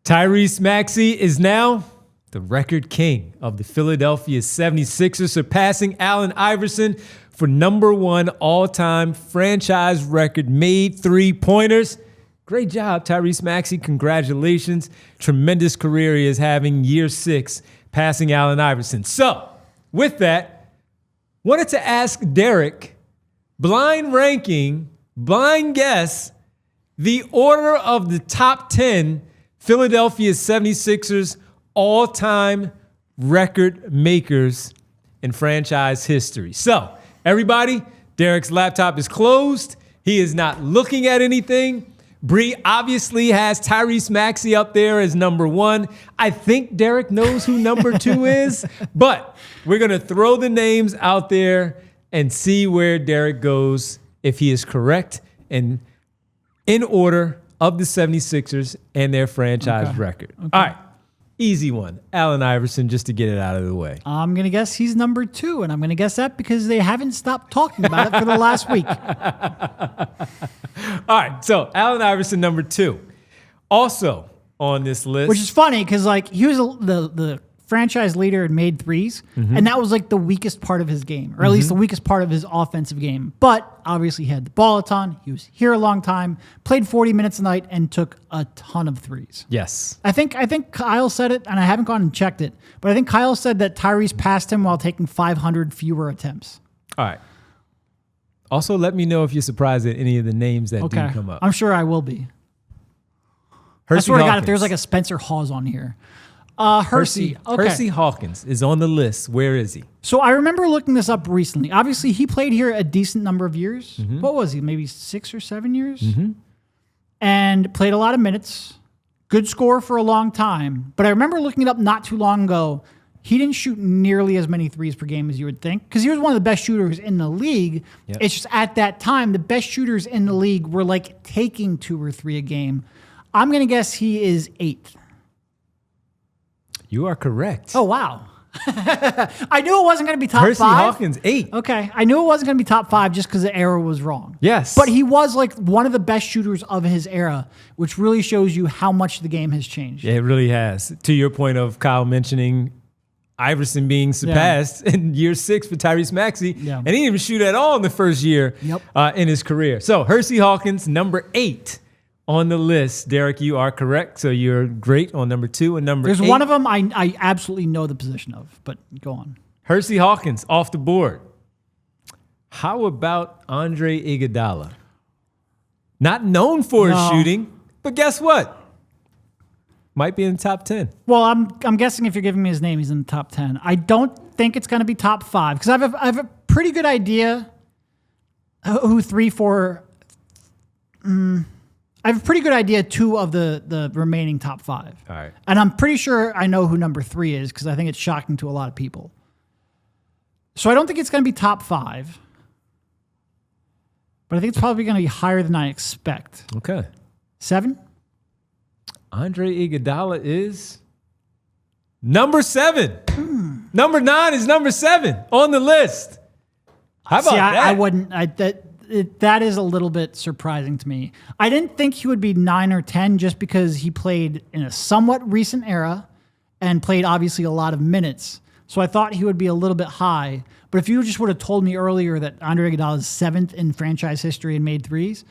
Tyrese Maxey is now the record king of the Philadelphia 76ers, surpassing Allen Iverson for #1 all-time franchise record made three-pointers. Great job, Tyrese Maxey. Congratulations. Tremendous career he is having, year 6, passing Allen Iverson. So, with that, wanted to ask Derek, blind ranking, blind guess, the order of the top 10 Philadelphia 76ers all-time record makers in franchise history. So, everybody, Derek's laptop is closed. He is not looking at anything. Bree obviously has Tyrese Maxey up there as #1. I think Derek knows who #2 is, but we're going to throw the names out there and see where Derek goes if he is correct and in order of the 76ers and their franchise record. Okay. All right. Easy one. Allen Iverson, just to get it out of the way. I'm going to guess he's #2, and I'm going to guess that because they haven't stopped talking about it for the last week. All right, so Allen Iverson, #2. Also on this list. Which is funny because he was the franchise leader in made threes, and that was the weakest part of his game, or at least the weakest part of his offensive game. But obviously he had the ball a ton. He was here a long time, played 40 minutes a night, and took a ton of threes. Yes. I think Kyle said it, and I haven't gone and checked it, but I think Kyle said that Tyrese passed him while taking 500 fewer attempts. All right. Also, let me know if you're surprised at any of the names that do come up. I'm sure I will be. I swear to God, if there's a Spencer Hawes on here. Hersey. Okay. Hersey Hawkins is on the list. Where is he? So I remember looking this up recently. Obviously, he played here a decent number of years. What was he? Maybe 6 or 7 years? And played a lot of minutes. Good score for a long time. But I remember looking it up not too long ago. He didn't shoot nearly as many threes per game as you would think because he was one of the best shooters in the league. Yep. It's just at that time, the best shooters in the league were taking 2 or 3 a game. I'm going to guess he is 8th. You are correct. Oh, wow. I knew it wasn't going to be top 5. Hersey Hawkins, 8. Okay. I knew it wasn't going to be top 5 just because the era was wrong. Yes. But he was one of the best shooters of his era, which really shows you how much the game has changed. Yeah, it really has. To your point of Kyle mentioning Iverson being surpassed in year 6 for Tyrese Maxey, and he didn't even shoot at all in the first year in his career. So Hersey Hawkins, #8. On the list. Derek, you are correct. So you're great on #2 and #8. There's one of them I absolutely know the position of, but go on. Hersey Hawkins off the board. How about Andre Iguodala? Not known for his shooting, but guess what? Might be in the top 10. Well, I'm guessing if you're giving me his name, he's in the top 10. I don't think it's going to be top 5 because I have a pretty good idea who 3, 4... I have a pretty good idea 2 of the remaining top 5. All right. And I'm pretty sure I know who #3 is because I think it's shocking to a lot of people. So I don't think it's going to be top 5. But I think it's probably going to be higher than I expect. Okay. 7? Andre Iguodala is #7. #9 is #7 on the list. How about that? I wouldn't... That is a little bit surprising to me. I didn't think he would be 9 or 10 just because he played in a somewhat recent era and played obviously a lot of minutes. So I thought he would be a little bit high. But if you just would have told me earlier that Andre Iguodala is 7th in franchise history and made threes,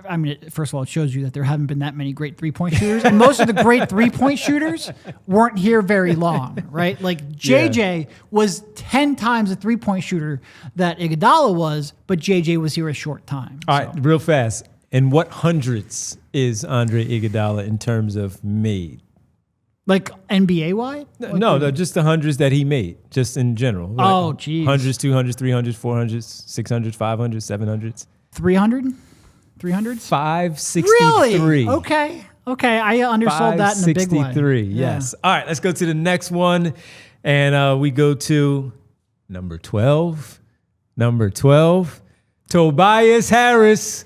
I mean, first of all, it shows you that there haven't been that many great three-point shooters. And most of the great three-point shooters weren't here very long, right? JJ was 10 times the three-point shooter that Iguodala was, but JJ was here a short time. All right, real fast. And what hundreds is Andre Iguodala in terms of made? NBA-wide? No, just the hundreds that he made, just in general. Oh, geez. Hundreds, 200s, 300s, 400s, 600s, 500s, 700s. 300? 300s? 563. Really? Okay. I undersold that in a big way. 563, yes. All right, let's go to the next one. And we go to number 12. Tobias Harris.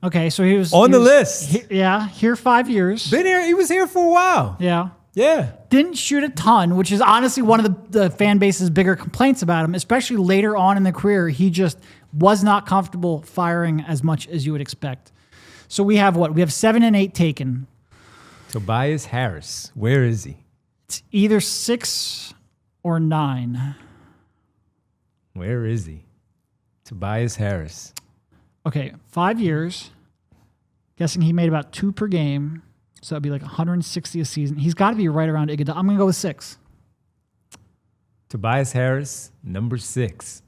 Okay, so he was... on the list. Here 5 years. Been here. He was here for a while. Yeah. Yeah. Didn't shoot a ton, which is honestly one of the fan base's bigger complaints about him, especially later on in the career. He just was not comfortable firing as much as you would expect. So we have what? We have 7 and 8 taken. Tobias Harris. Where is he? It's either 6 or 9. Where is he? Tobias Harris. Okay, 5 years. Guessing he made about 2 per game. So that'd be like 160 a season. He's got to be right around Iguodala. I'm going to go with 6. Tobias Harris, number 6.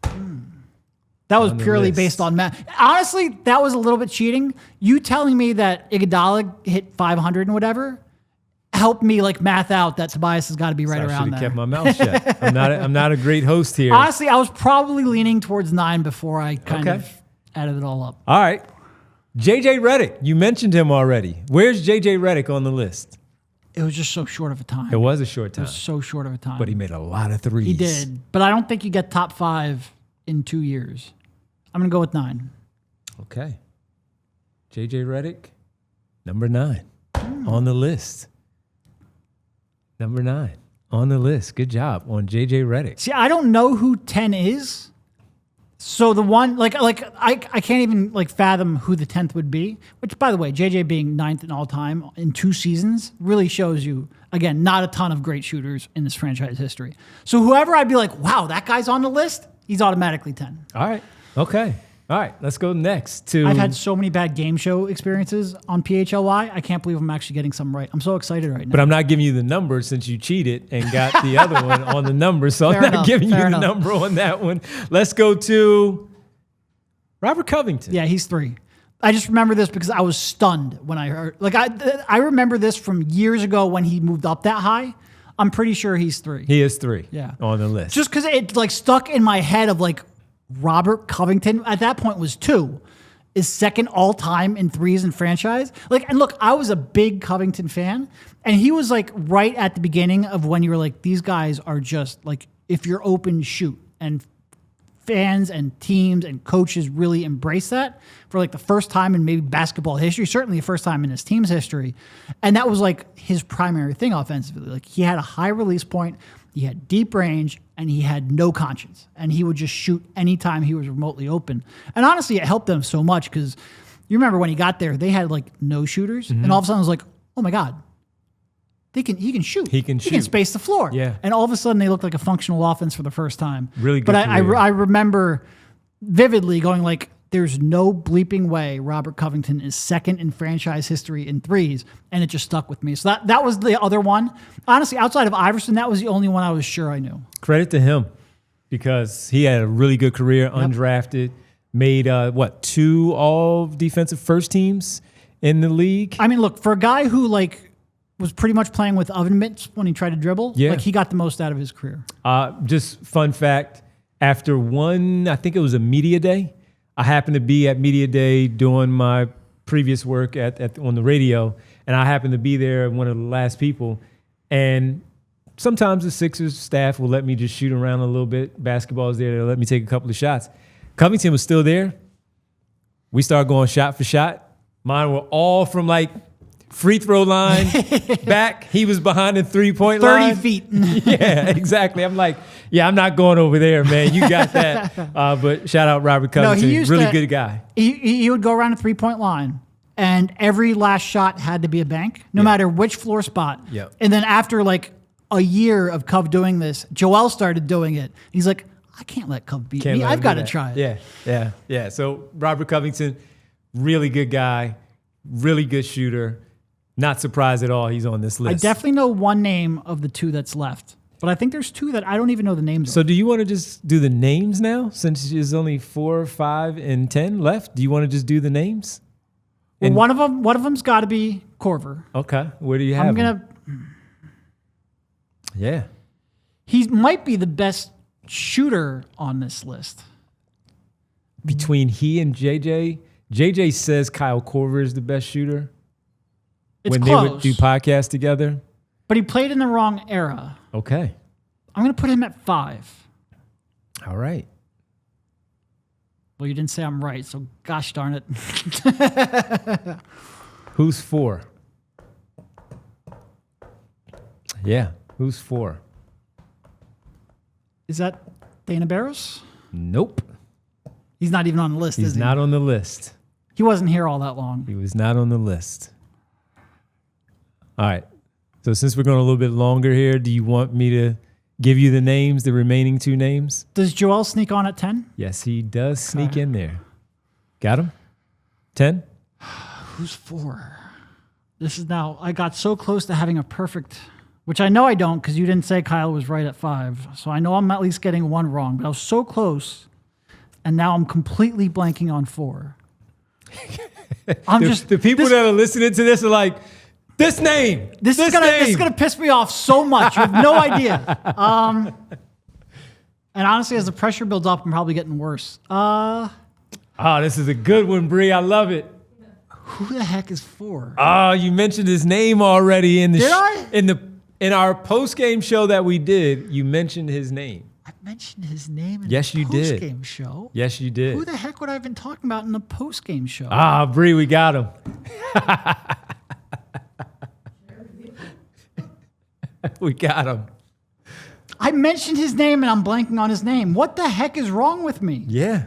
That was On the purely list. based on math. Honestly, that was a little bit cheating. You telling me that Iguodala hit 500 and whatever helped me like math out that Tobias has got to be right I should around have there. kept my mouth shut. I'm not a great host here. Honestly, I was probably leaning towards 9 before I kind Okay. of added it all up. All right. JJ Redick. You mentioned him already. Where's JJ Redick on the list? It was just so short of a time. It was a short It time, was so short of a time. but he made a lot of threes. He did. But I don't think you get top 5 in 2 years. I'm going to go with 9. Okay. JJ Redick, number 9 on the list. Number 9 on the list. Good job on JJ Redick. See, I don't know who 10 is. So the one, I can't even like fathom who the 10th would be, which by the way, JJ being 9th in all time in 2 seasons really shows you, again, not a ton of great shooters in this franchise history. So whoever I'd be like, wow, that guy's on the list, he's automatically 10. All right. Okay. All right. Let's go next to. I've had so many bad game show experiences on PHLY. I can't believe I'm actually getting some right. I'm so excited right now. But I'm not giving you the number since you cheated and got the other one on the number. So Fair I'm not enough, giving you fair the enough. number on that one. Let's go to Robert Covington. Yeah, he's 3. I just remember this because I was stunned when I heard. I remember this from years ago when he moved up that high. I'm pretty sure he's 3. He is 3 Yeah. on the list. Just because it like stuck in my head of like Robert Covington at that point was 2, is second all time in threes in franchise. Like, and look, I was a big Covington fan, and he was like right at the beginning of when you were like, these guys are just like, if you're open, shoot. And fans and teams and coaches really embrace that for like the first time in maybe basketball history, certainly the first time in his team's history. And that was like his primary thing offensively. Like he had a high release point, he had deep range, and he had no conscience. And he would just shoot anytime he was remotely open. And honestly, it helped them so much because you remember when he got there, they had like no shooters. And all of a sudden it was like, oh my God, he can shoot. He can He can shoot. space the floor. Yeah. And all of a sudden they looked like a functional offense for the first time. Really good But I career. remember vividly going like, there's no bleeping way Robert Covington is second in franchise history in threes, and it just stuck with me. So that was the other one. Honestly, outside of Iverson, that was the only one I was sure I knew. Credit to him because he had a really good career, undrafted, made 2 all defensive first teams in the league. I mean, look, for a guy who like was pretty much playing with oven mitts when he tried to dribble, Yeah. like he got the most out of his career. Just fun fact, after I think it was a media day, I happened to be at media day doing my previous work on the radio, and I happened to be there, one of the last people. And sometimes the Sixers staff will let me just shoot around a little bit. Basketball is there to let me take a couple of shots. Covington was still there. We started going shot for shot. Mine were all from like free throw line back. He was behind the 3-point 30 line. feet. Yeah, exactly. I'm like, yeah, I'm not going over there, man. You got that. But shout out Robert Covington. used Really to- good guy. He would go around a 3-point line, and every last shot had to be a bank, no matter which floor spot. Yep. And then after like a year of Cov doing this, Joel started doing it. He's like, I can't let Cov beat Can't me. let I've him got do to that. try it. Yeah. So Robert Covington, really good guy, really good shooter. Not surprised at all he's on this I list. definitely know one name of the 2 that's left, but I think there's 2 that I don't even know the names So of. do you want to just do the names now since there's only 4, 5, and 10 left? Do you want to just do the names? Well, one of them's got to be Corver. Okay. Where do you have I'm him? gonna. Yeah. He might be the best shooter on this list. Between he and JJ, JJ says Kyle Korver is the best shooter. It's when close, they would do podcasts together. but he played in the wrong era. Okay. I'm gonna put him at 5. All right. Well, you didn't say I'm right, so gosh darn it. Who's 4? Yeah. Who's 4? Is that Dana Barros? Nope. He's not even on the list, is He's he? not on the list. He wasn't here all that long. He was not on the list. All right. So since we're going a little bit longer here, do you want me to give you the names, the remaining 2 names? Does Joel sneak on at 10? Yes, he does sneak in there. Got him? 10? Who's 4? This is now, I got so close to having a perfect, which I know I don't because you didn't say Kyle was right at 5. So I know I'm at least getting 1 wrong, but I was so close. And now I'm completely blanking on 4. The people that are listening to this are like, this name. This is gonna piss me off so much. You have no idea. And honestly, as the pressure builds up, I'm probably getting worse. This is a good one, Bree. I love it. Who the heck is 4? You mentioned his name already in the Did I? in our post game show that we did. You mentioned his name. I mentioned his name in Yes, the you did. post-game show. Yes, you did. Who the heck would I have been talking about in the post-game show? Bree, we got him. We got him. I mentioned his name and I'm blanking on his name. What the heck is wrong with me? Yeah.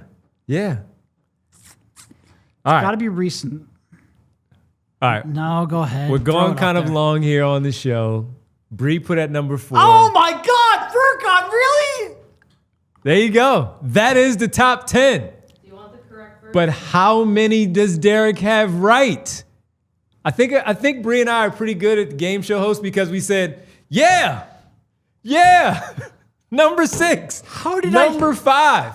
All right. Got to be recent. All right. No, go ahead. We're Throw going it kind out of there. long here on the show. Bree put at number 4. Oh my God, Furkan, really? There you go. That is the top 10. Do you want the correct version? But how many does Derek have right? I think Bree and I are pretty good at the game show host because we said, yeah. Number 6. How did Number 5.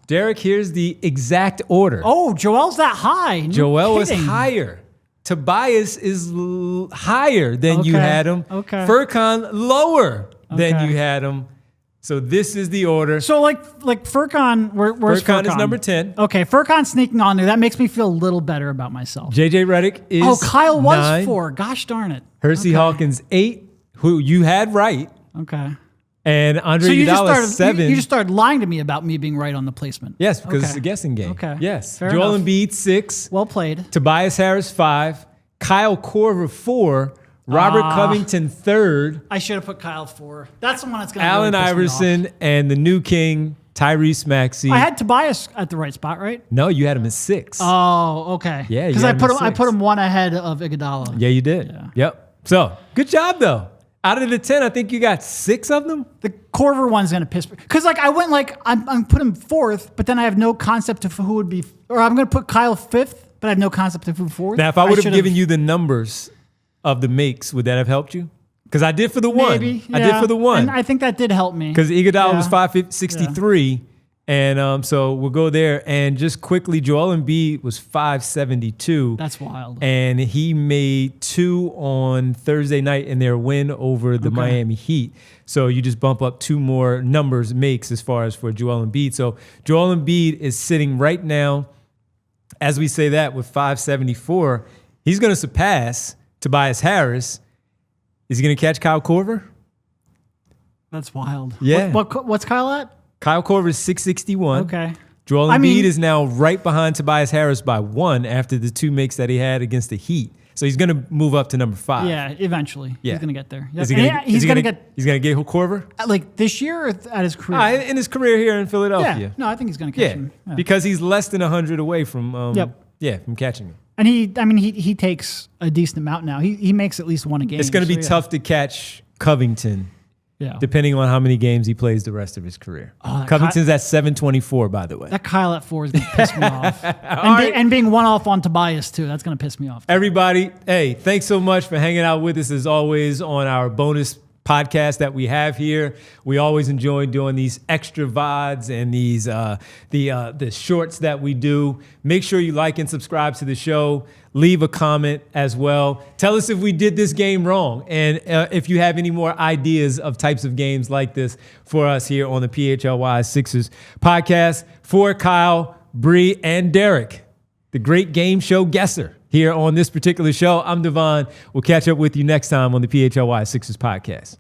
Derek, here's the exact order. Oh, Joel's that high. No Joel is kidding. higher. Tobias is higher than you Okay. had him. Okay. Furkan lower than Okay. you had him. So this is the order. So like Furkan, where's Furkan? Furkan is number 10. Okay, Furkan sneaking on there. That makes me feel a little better about myself. JJ Redick is Oh, Kyle was 9. 4. Gosh darn it. Hersey Hawkins 8, who you had right, Okay. and Andre So you just Iguodala started 7. you just started lying to me about me being right on the placement. Yes, because it's Okay. a guessing game. Okay. Yes. Fair Joel enough. Embiid 6, Well played. Tobias Harris 5, Kyle Korver 4, Robert Covington 3rd, I should have put Kyle 4. That's the one that's going to Allen really piss me Iverson, and the new king, Tyrese Maxey. off. I had Tobias at the right spot, right? No, you had him at 6. Oh, okay. Yeah, you because had him at I put 6. him 1 ahead of Iguodala. Yeah, you did. Yeah. Yep. So, good job, though. Out of the 10, I think you got 6 of them. The Korver one's going to piss me because I went I'm put him 4th, but then I have no concept of who would be, or I'm going to put Kyle 5th, but I have no concept of who 4th. Now, if I would have given you the numbers of the makes, would that have helped you? Because I did for the 1. Maybe, I did for the 1. and I think that did help me Because Iguodala was Yeah. 563, and so we'll go there. And just quickly, Joel Embiid was 572. That's wild. And he made 2 on Thursday night in their win over the Miami Heat. So you just bump up 2 more numbers makes as far as for Joel Embiid. So Joel Embiid is sitting right now, as we say that, with 574. He's going to surpass Tobias Harris. Is he going to catch Kyle Korver? That's wild. Yeah. What's Kyle at? Kyle Korver is 661. Okay. Joel Embiid I mean- is now right behind Tobias Harris by 1 after the 2 makes that he had against the Heat. So he's going to move up to number 5. Yeah, eventually. Yeah. He's going to get there. Is he And gonna, he's going to get He's going to get Korver? like this year or at his career. In his career here in yeah. Philadelphia. No, I think he's going to catch Yeah, him. Yeah. because he's less than 100 away from from catching him. And he takes a decent amount now. He makes at least 1 a game. It's going to be so, yeah. tough to catch Covington, Yeah. depending on how many games he plays the rest of his career. that Covington's at 724, by the way. That Kyle at 4 is going to piss me off. right. And being 1 off on Tobias too. That's going to piss me off. Everybody, hey, thanks so much for hanging out with us as always on our bonus podcast that we have here. We always enjoy doing these extra VODs and these the shorts that we do. Make sure you like and subscribe to the show. Leave a comment as well. Tell us if we did this game wrong, and if you have any more ideas of types of games like this for us here on the PHLY Sixers podcast. For Kyle, Bree, and Derek, the great game show guesser here on this particular show, I'm Devon. We'll catch up with you next time on the PHLY Sixers podcast.